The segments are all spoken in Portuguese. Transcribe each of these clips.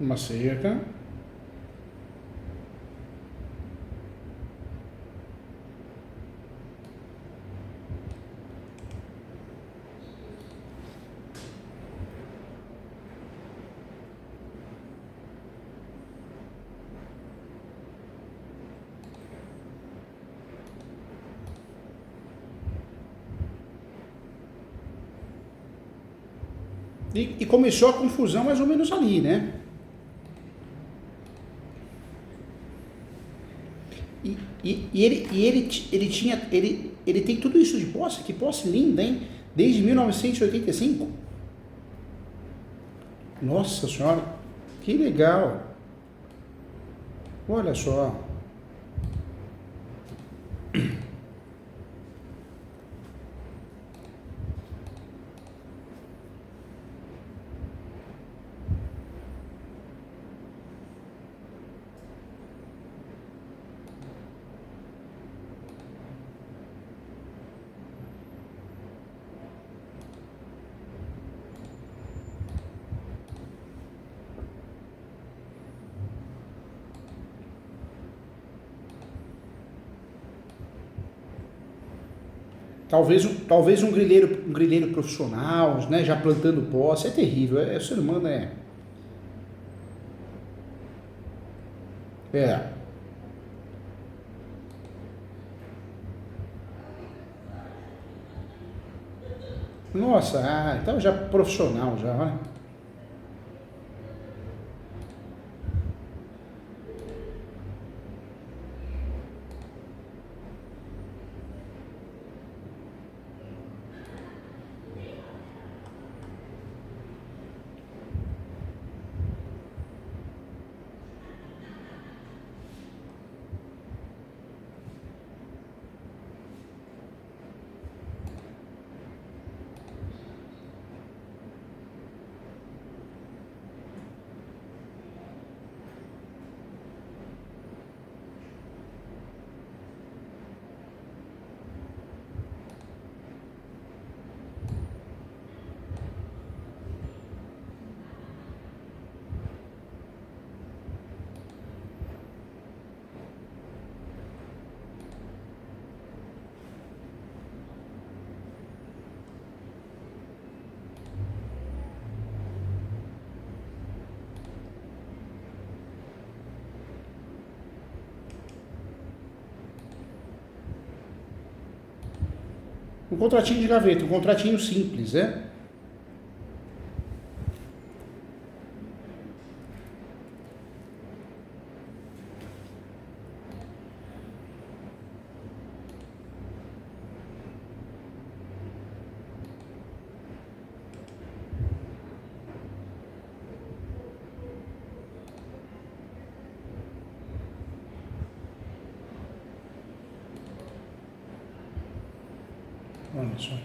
uma cerca. E começou a confusão mais ou menos ali, né? Ele tem tudo isso de posse, que posse linda, hein? Desde 1985. Nossa senhora, que legal. Olha só. Talvez um grileiro profissional, né, já plantando posse, é terrível, o ser humano é... Nossa, então já profissional já, olha. Um contratinho de gaveta, um contratinho simples, né? Olha só.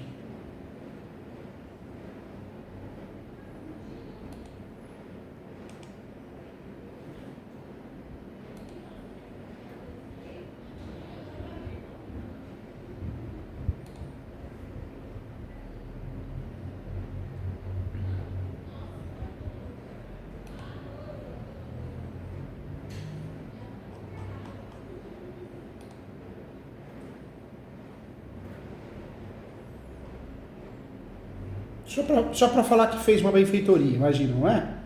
Só para falar que fez uma benfeitoria, imagina, não é?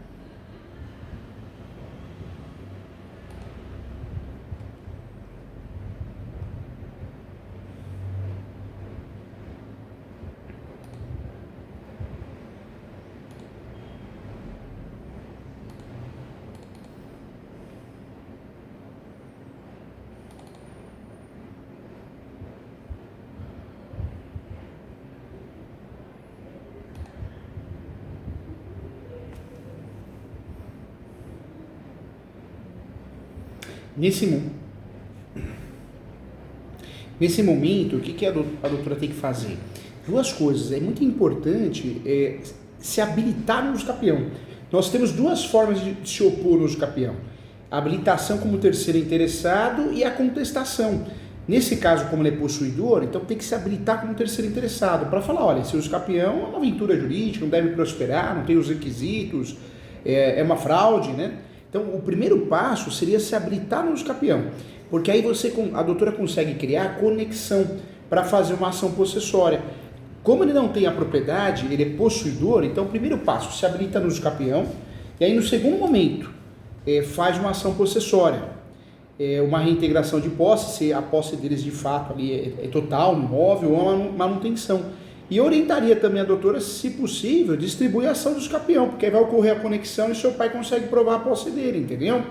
Nesse momento, o que a doutora tem que fazer? Duas coisas. É muito importante se habilitar no uso capião. Nós temos duas formas de se opor no uso capião. A habilitação como terceiro interessado e a contestação. Nesse caso, como ele é possuidor, então tem que se habilitar como terceiro interessado para falar, olha, esse uso capião é uma aventura jurídica, não deve prosperar, não tem os requisitos, é uma fraude, né? Então, o primeiro passo seria se habilitar no uso capião, porque aí a doutora consegue criar conexão para fazer uma ação possessória. Como ele não tem a propriedade, ele é possuidor, então o primeiro passo, se habilita no uso capião, e aí no segundo momento, faz uma ação possessória, uma reintegração de posse, se a posse deles de fato ali é total, no imóvel, ou uma manutenção. E orientaria também a doutora, se possível, distribuir a ação dos capião, porque aí vai ocorrer a conexão e seu pai consegue provar a posse dele, entendeu?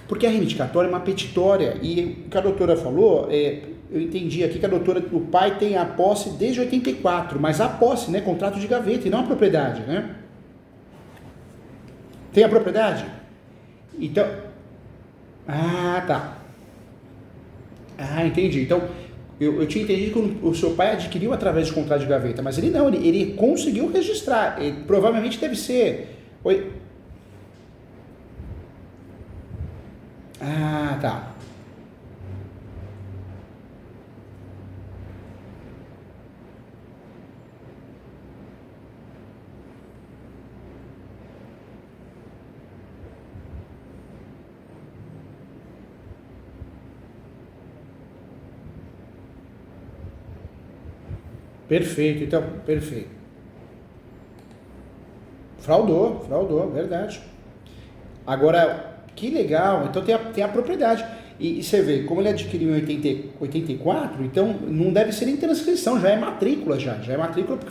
Porque a reivindicatória é uma petitória, e o que a doutora falou, eu entendi aqui que o pai tem a posse desde 84, mas a posse, né, contrato de gaveta, e não a propriedade, né? Tem a propriedade? Então, tá. Entendi. Então, eu tinha entendido que o seu pai adquiriu através de contrato de gaveta, mas ele não, ele conseguiu registrar. Ele provavelmente deve ser... Tá. Perfeito, então, perfeito. Fraudou, verdade. Agora, que legal, então tem a propriedade. E você vê, como ele adquiriu em 84, então não deve ser nem transcrição, já é matrícula, já é matrícula porque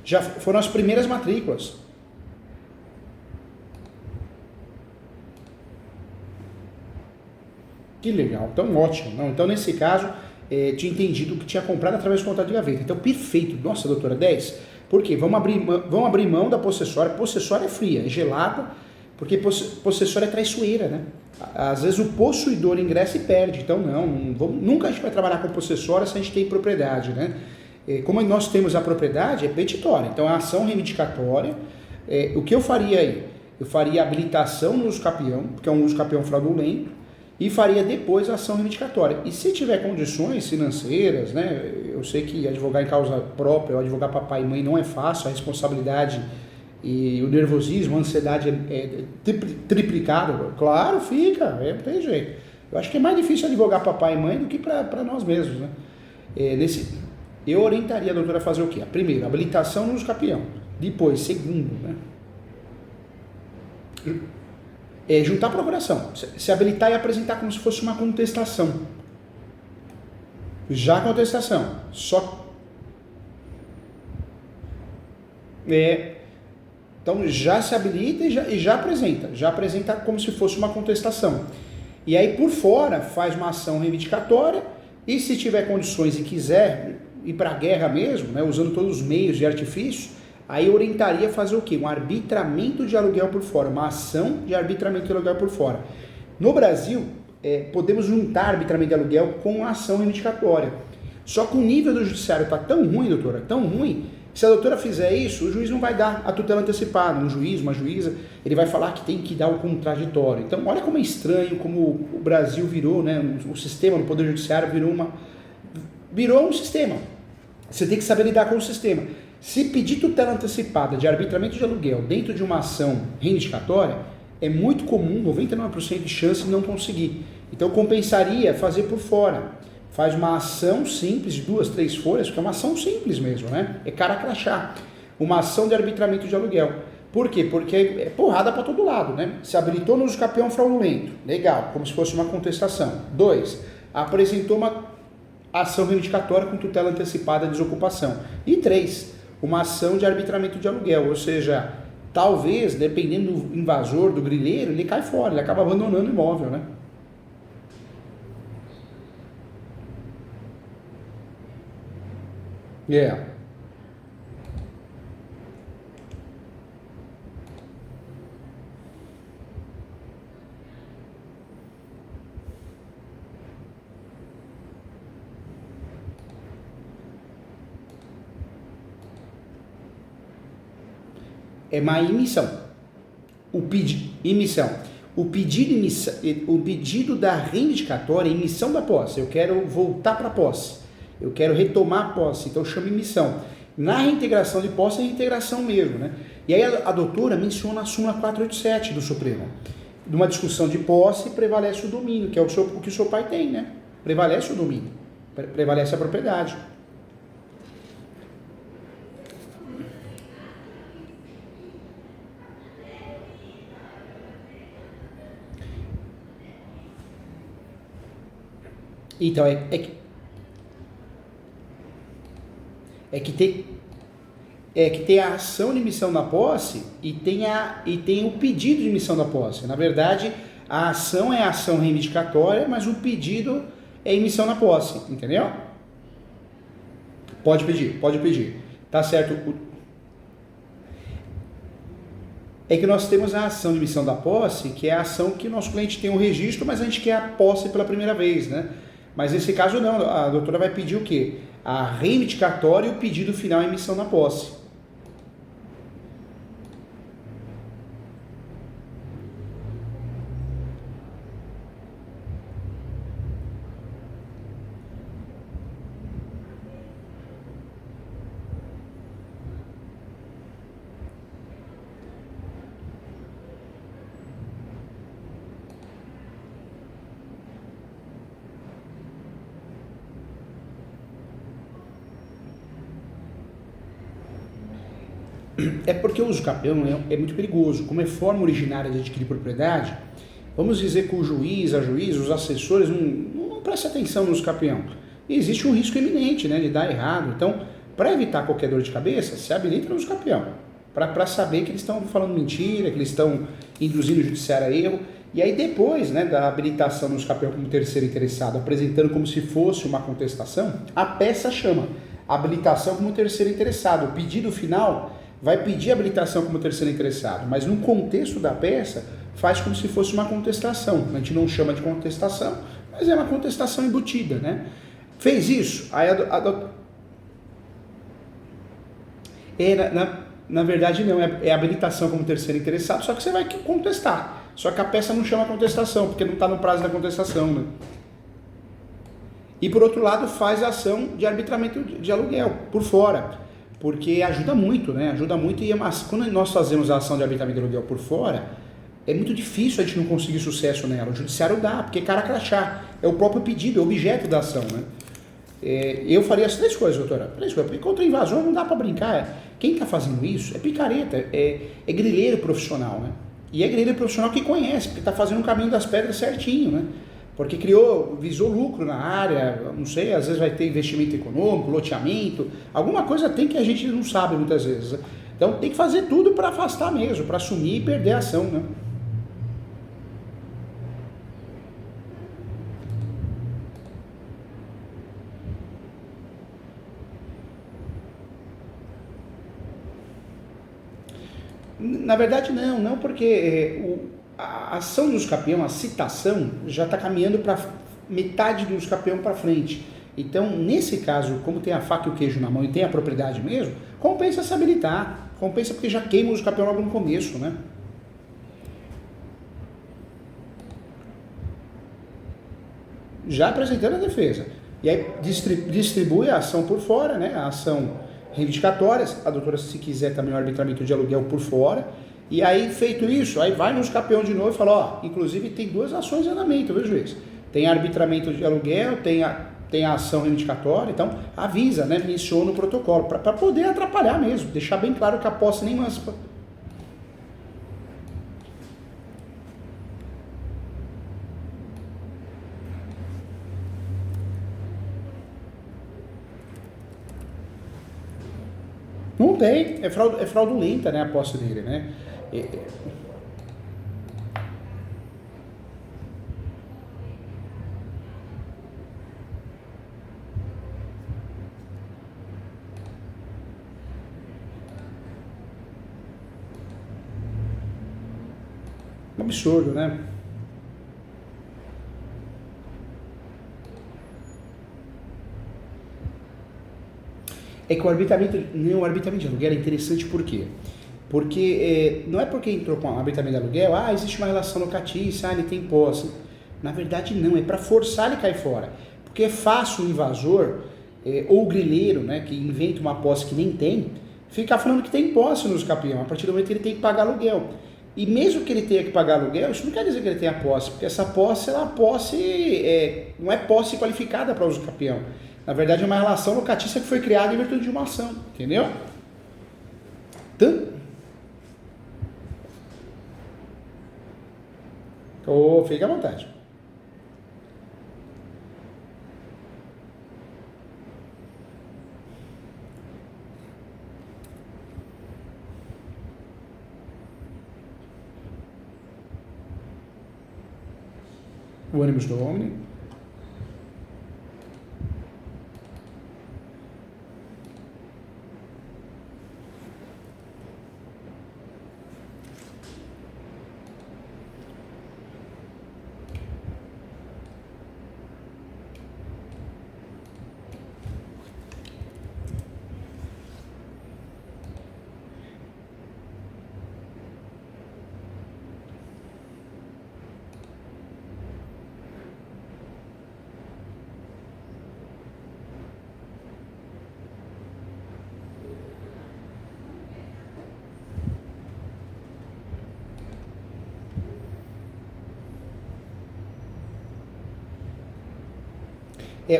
já foram as primeiras matrículas. Que legal, então ótimo. Não, então nesse caso, tinha entendido que tinha comprado através do contrato de gaveta. Então perfeito, nossa doutora, 10. Por quê? Vamos abrir mão da possessória. Possessória é fria, é gelada, porque possessória é traiçoeira, né? Às vezes o possuidor ingressa e perde. Então nunca a gente vai trabalhar com possessória se a gente tem propriedade, né? Como nós temos a propriedade, é petitória. Então a ação reivindicatória, o que eu faria aí? Eu faria habilitação no uso capião, porque é um uso capião fraudulento, e faria depois a ação reivindicatória. E se tiver condições financeiras, né, eu sei que advogar em causa própria, ou advogar papai e mãe não é fácil, a responsabilidade e o nervosismo, a ansiedade é triplicado. Claro, fica, não tem jeito. Eu acho que é mais difícil advogar papai e mãe do que para nós mesmos, né? Eu orientaria a doutora a fazer o quê? Primeiro, habilitação no uso capião. Depois, segundo, né? Juntar a procuração, se habilitar e apresentar como se fosse uma contestação. Já a contestação, então já se habilita e já apresenta como se fosse uma contestação. E aí por fora faz uma ação reivindicatória e se tiver condições e quiser ir para a guerra mesmo, né, usando todos os meios de artifício, aí orientaria a fazer o quê? Um arbitramento de aluguel por fora, uma ação de arbitramento de aluguel por fora. No Brasil, podemos juntar arbitramento de aluguel com a ação reivindicatória. Só que o nível do judiciário está tão ruim, doutora, tão ruim, que se a doutora fizer isso, o juiz não vai dar a tutela antecipada. Um juiz, uma juíza, ele vai falar que tem que dar o contraditório. Então, olha como é estranho, como o Brasil virou, né? O sistema no Poder Judiciário virou um sistema. Você tem que saber lidar com o sistema. Se pedir tutela antecipada de arbitramento de aluguel dentro de uma ação reivindicatória, é muito comum, 99% de chance de não conseguir. Então compensaria fazer por fora. Faz uma ação simples, de 2, 3 folhas, porque é uma ação simples mesmo, né? É cara crachá. Uma ação de arbitramento de aluguel. Por quê? Porque é porrada para todo lado, né? Se habilitou no uso capião fraudulento, legal, como se fosse uma contestação. 2, apresentou uma ação reivindicatória com tutela antecipada de desocupação. E 3, uma ação de arbitramento de aluguel, ou seja, talvez, dependendo do invasor, do grileiro, ele cai fora, ele acaba abandonando o imóvel, né? É uma emissão. O pedido da reivindicatória é emissão da posse. Eu quero voltar para a posse. Eu quero retomar a posse, então eu chamo emissão. Na reintegração de posse é reintegração mesmo, né? E aí a doutora menciona a súmula 487 do Supremo. Numa discussão de posse, prevalece o domínio, que é o que o seu pai tem, né? Prevalece o domínio, prevalece a propriedade. Então, que tem a ação de emissão da posse e tem o pedido de emissão da posse. Na verdade, a ação é a ação reivindicatória, mas o pedido é emissão da posse, entendeu? Pode pedir. Tá certo? É que nós temos a ação de emissão da posse, que é a ação que o nosso cliente tem um registro, mas a gente quer a posse pela primeira vez, né? Mas nesse caso não, a doutora vai pedir o quê? A reivindicatória e o pedido final à emissão da posse. É porque o uso capião é muito perigoso. Como é forma originária de adquirir propriedade, vamos dizer que o juiz, a juíza, os assessores não prestam atenção no uso capião. E existe um risco iminente, né, de dar errado. Então, para evitar qualquer dor de cabeça, se habilita no uso capião. Para saber que eles estão falando mentira, que eles estão induzindo o judiciário a erro. E aí depois, né, da habilitação no uso capião como terceiro interessado, apresentando como se fosse uma contestação, a peça chama habilitação como terceiro interessado. O pedido final vai pedir habilitação como terceiro interessado, mas no contexto da peça faz como se fosse uma contestação. A gente não chama de contestação, mas é uma contestação embutida, né? Fez isso, aí na verdade não, é habilitação como terceiro interessado, só que você vai contestar. Só que a peça não chama contestação, porque não está no prazo da contestação, né? E por outro lado faz a ação de arbitramento de aluguel, por fora. Porque ajuda muito, né? Ajuda muito quando nós fazemos a ação de arbitramento de aluguel por fora, é muito difícil a gente não conseguir sucesso nela. O judiciário dá, porque cara crachá, é o próprio pedido, é o objeto da ação, né? Eu faria as três coisas, doutora. Porque contra invasor não dá para brincar. Quem está fazendo isso é picareta, é grileiro profissional, né? E é grileiro profissional que conhece, porque está fazendo o caminho das pedras certinho, né? Porque visou lucro na área, não sei, às vezes vai ter investimento econômico, loteamento, alguma coisa tem que a gente não sabe muitas vezes. Né? Então tem que fazer tudo para afastar mesmo, para assumir e perder a ação, né? Na verdade não porque a ação do usucapião, a citação, já está caminhando para metade do usucapião para frente. Então, nesse caso, como tem a faca e o queijo na mão e tem a propriedade mesmo, compensa se habilitar. Compensa porque já queima o usucapião logo no começo, né? Já apresentando a defesa. E aí distribui a ação por fora, né? A ação reivindicatórias, a doutora, se quiser também o arbitramento de aluguel por fora. E aí, feito isso, aí vai no usucapião de novo e fala, ó, inclusive tem duas ações em andamento, viu, juiz? Tem arbitramento de aluguel, tem a ação reivindicatória, então avisa, né, menciona o protocolo, para poder atrapalhar mesmo, deixar bem claro que a posse nem emancipa. Não tem, é fraudulenta, né, a posse dele, né? Um absurdo, né? É que o arbitramento de aluguel é interessante por quê? Porque não é porque entrou com o arbitramento de aluguel, existe uma relação locatícia, ele tem posse. Na verdade não, é para forçar ele a cair fora. Porque é fácil o invasor ou o grileiro, né, que inventa uma posse que nem tem, ficar falando que tem posse no capião, a partir do momento que ele tem que pagar aluguel. E mesmo que ele tenha que pagar aluguel, isso não quer dizer que ele tenha posse, porque essa posse, não é posse qualificada para uso capião. Na verdade, é uma relação locatícia que foi criada em virtude de uma ação, entendeu? Fique à vontade. O ônibus do Omni.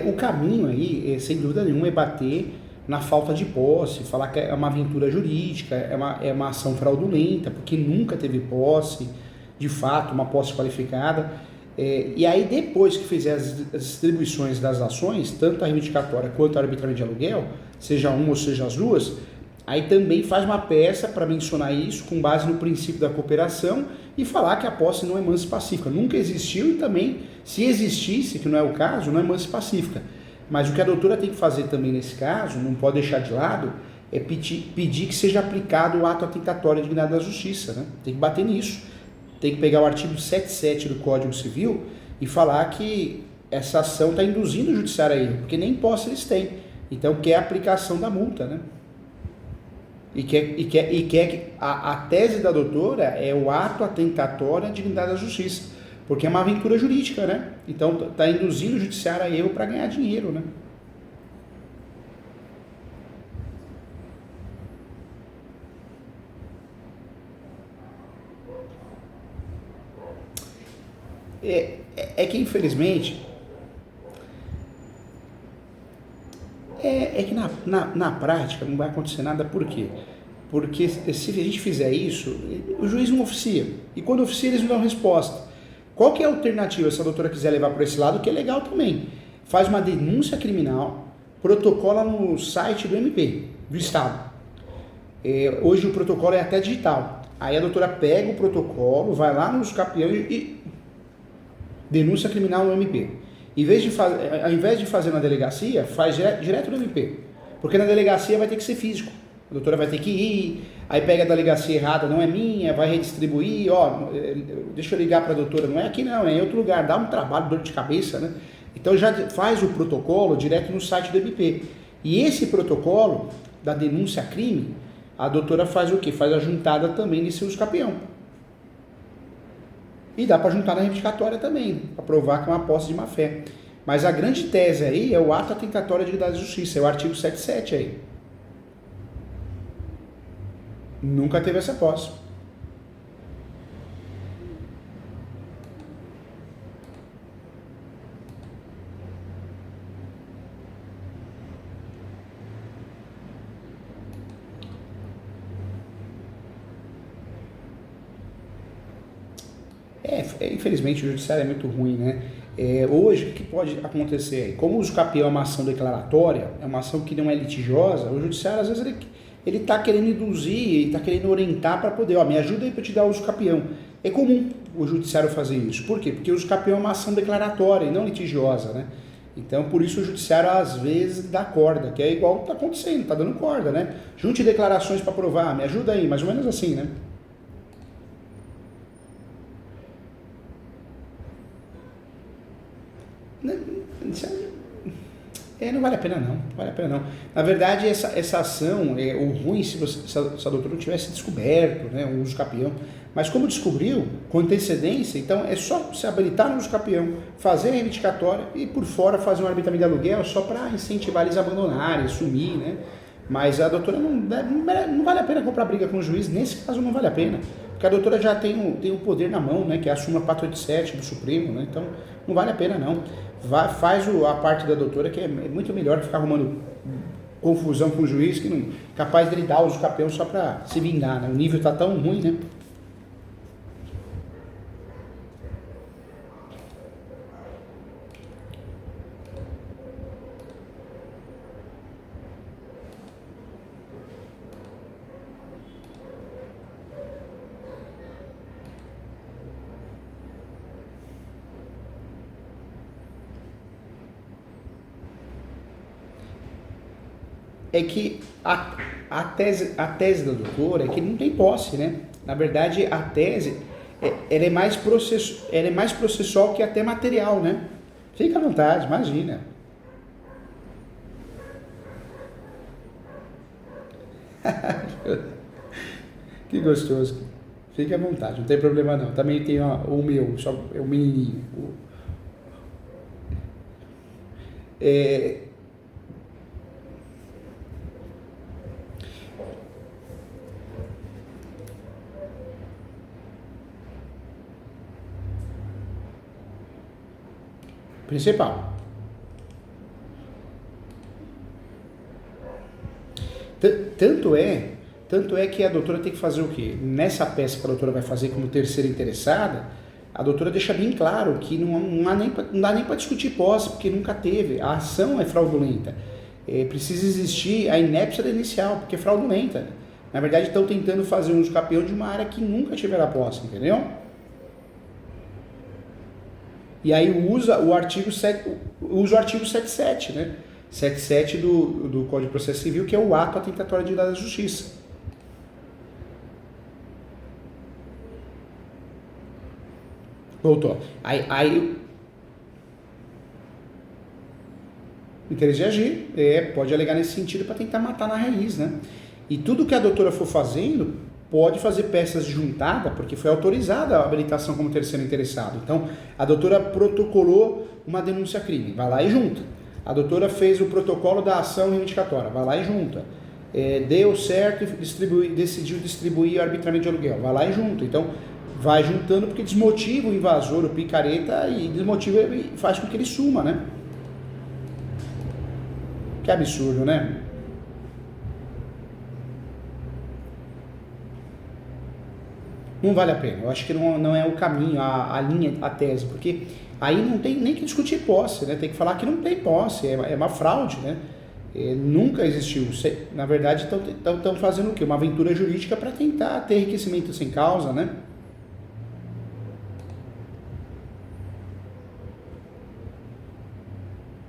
O caminho aí, sem dúvida nenhuma, é bater na falta de posse, falar que é uma aventura jurídica, é uma ação fraudulenta, porque nunca teve posse, de fato, uma posse qualificada. E aí, depois que fizer as distribuições das ações, tanto a reivindicatória quanto a arbitramento de aluguel, seja uma ou seja as duas, aí também faz uma peça para mencionar isso com base no princípio da cooperação e falar que a posse não é mansa e pacífica. Nunca existiu e também, se existisse, que não é o caso, não é mansa e pacífica. Mas o que a doutora tem que fazer também nesse caso, não pode deixar de lado, é pedir que seja aplicado o ato atentatório de dignidade da justiça. Né? Tem que bater nisso. Tem que pegar o artigo 77 do Código Civil e falar que essa ação está induzindo o judiciário a erro, porque nem posse eles têm. Então, quer a aplicação da multa, né? A tese da doutora é o ato atentatório à dignidade da justiça, porque é uma aventura jurídica, né? Então está induzindo o judiciário a erro para ganhar dinheiro, né? Que infelizmente que na prática não vai acontecer nada, por quê? Porque se a gente fizer isso, o juiz não oficia. E quando oficia, eles não dão resposta. Qual que é a alternativa se a doutora quiser levar para esse lado, que é legal também? Faz uma denúncia criminal, protocola no site do MP, do Estado. Hoje o protocolo é até digital. Aí a doutora pega o protocolo, vai lá nos capiões e denúncia criminal no MP. Ao invés de fazer na delegacia, faz direto no MP. Porque na delegacia vai ter que ser físico. A doutora vai ter que ir, aí pega a delegacia errada, não é minha, vai redistribuir, deixa eu ligar para a doutora, não é aqui não, é em outro lugar, dá um trabalho, dor de cabeça, né? Então já faz o protocolo direto no site do MP. E esse protocolo da denúncia a crime, a doutora faz o quê? Faz a juntada também nesse uso capião. E dá para juntar na reivindicatória também, para provar que é uma posse de má fé. Mas a grande tese aí é o ato atentatório à dignidade da justiça, é o artigo 77 aí. Nunca teve essa posse. Infelizmente o judiciário é muito ruim, né? Hoje, o que pode acontecer? Como o uso capião é uma ação declaratória, é uma ação que não é litigiosa, o judiciário às vezes ele está querendo induzir, ele está querendo orientar para poder, me ajuda aí para te dar o uso capião. É comum o judiciário fazer isso. Por quê? Porque o uso capião é uma ação declaratória e não litigiosa, né? Então, por isso o judiciário às vezes dá corda, que é igual está acontecendo, está dando corda, né? Junte declarações para provar, me ajuda aí, mais ou menos assim, né? não vale a pena não, Na verdade, essa ação, o ruim se a doutora não tivesse descoberto, né, o uso capião, mas como descobriu, com antecedência, então é só se habilitar no uso capião, fazer a reivindicatória e por fora fazer um arbitramento de aluguel só para incentivar eles a abandonarem, sumir, né? Mas a doutora não vale a pena comprar briga com o juiz, nesse caso não vale a pena, porque a doutora já tem o poder na mão, né, que é a súmula 487 do Supremo, né, então não vale a pena não. Faz a parte da doutora, que é muito melhor que ficar arrumando confusão com o juiz, que não capaz dele dar os capião só para se vingar, né? O nível tá tão ruim, né? É que a tese da doutora é que não tem posse, né? Na verdade, a tese ela é mais processual que até material, né? Fica à vontade, imagina. Que gostoso. Fique à vontade, não tem problema não. Também tem o meu, só é o menininho. Principal. Tanto é que a doutora tem que fazer o quê? Nessa peça que a doutora vai fazer como terceira interessada, a doutora deixa bem claro que não dá nem para discutir posse, porque nunca teve. A ação é fraudulenta. Precisa existir a inépcia da inicial, porque é fraudulenta. Na verdade, estão tentando fazer um uso capião de uma área que nunca tiverá posse, entendeu? E aí usa o artigo 77, né? 77 do Código de Processo Civil, que é o ato atentatório de da justiça. Voltou. Aí interesse de agir, pode alegar nesse sentido para tentar matar na raiz, né? E tudo que a doutora for fazendo, pode fazer peças de juntada, porque foi autorizada a habilitação como terceiro interessado. Então, a doutora protocolou uma denúncia-crime, vai lá e junta. A doutora fez o protocolo da ação reivindicatória, vai lá e junta. Deu certo e decidiu distribuir o arbitramento de aluguel, vai lá e junta. Então, vai juntando porque desmotiva o invasor, o picareta, e desmotiva e faz com que ele suma, né? Que absurdo, né? Não vale a pena. Eu acho que não é o caminho, a linha, a tese, porque aí não tem nem que discutir posse, né? Tem que falar que não tem posse, é uma fraude, né? Nunca existiu. Na verdade, estão fazendo o quê? Uma aventura jurídica para tentar ter enriquecimento sem causa, né?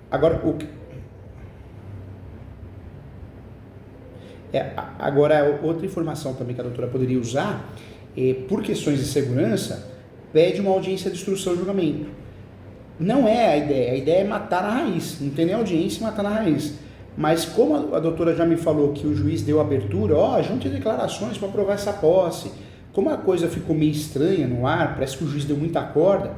Agora, agora, outra informação também que a doutora poderia usar, por questões de segurança, pede uma audiência de instrução e julgamento. Não é a ideia é matar na raiz, não tem nem audiência e matar na raiz. Mas como a doutora já me falou que o juiz deu abertura, junte declarações para provar essa posse, como a coisa ficou meio estranha no ar, parece que o juiz deu muita corda,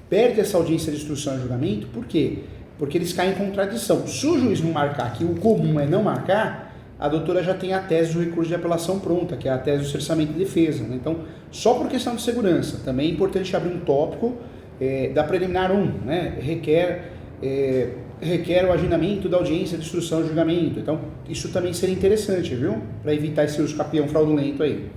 perde essa audiência de instrução e julgamento, por quê? Porque eles caem em contradição. Se o juiz não marcar, que o comum é não marcar, a doutora já tem a tese do recurso de apelação pronta, que é a tese do cerceamento de defesa, né? Então, só por questão de segurança, também é importante abrir um tópico da preliminar 1, né? Requer o agendamento da audiência de instrução e julgamento. Então, isso também seria interessante, viu? Para evitar esse uso capião fraudulento aí.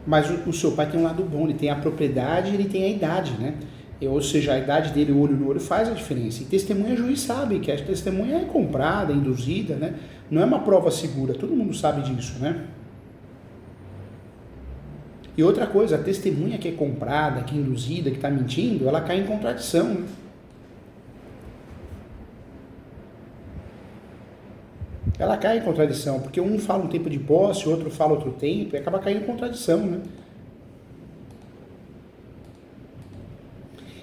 Mas o seu pai tem um lado bom, ele tem a propriedade e ele tem a idade, né? Ou seja, a idade dele, o olho no olho, faz a diferença. E testemunha, o juiz sabe que a testemunha é comprada, é induzida, né? Não é uma prova segura, todo mundo sabe disso, né? E outra coisa, a testemunha que é comprada, que é induzida, que está mentindo, ela cai em contradição, né? ela cai em contradição, porque um fala um tempo de posse, o outro fala outro tempo, e acaba caindo em contradição, né?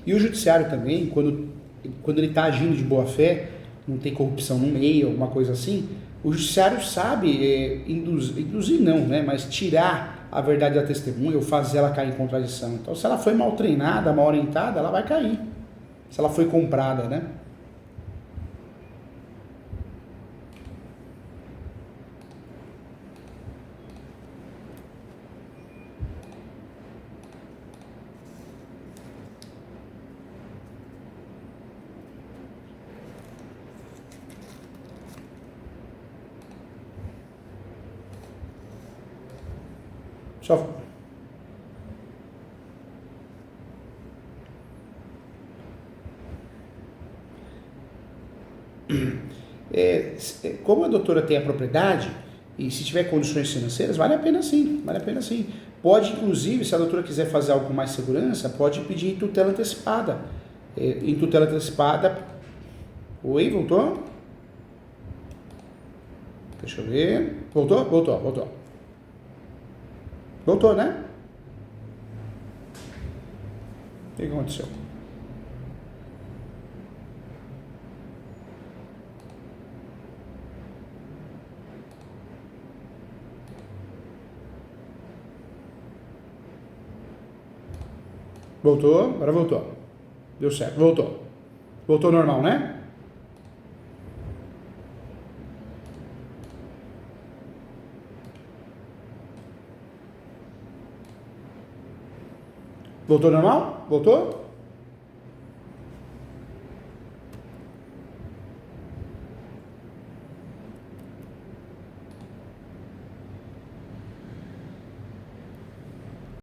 E o judiciário também, quando ele está agindo de boa fé, não tem corrupção no meio, alguma coisa assim, o judiciário sabe induzir não, né? Mas tirar a verdade da testemunha ou fazer ela cair em contradição. Então, se ela foi mal treinada, mal orientada, ela vai cair. Se ela foi comprada, né? Só... como a doutora tem a propriedade, e se tiver condições financeiras, vale a pena sim, vale a pena sim. Pode, inclusive, se a doutora quiser fazer algo com mais segurança, pode pedir em tutela antecipada. Em tutela antecipada... Oi, voltou? Deixa eu ver... Voltou? Voltou, voltou. Voltou, né? O que aconteceu? Voltou, agora voltou. Deu certo, voltou. Voltou normal, né? Voltou normal? Voltou?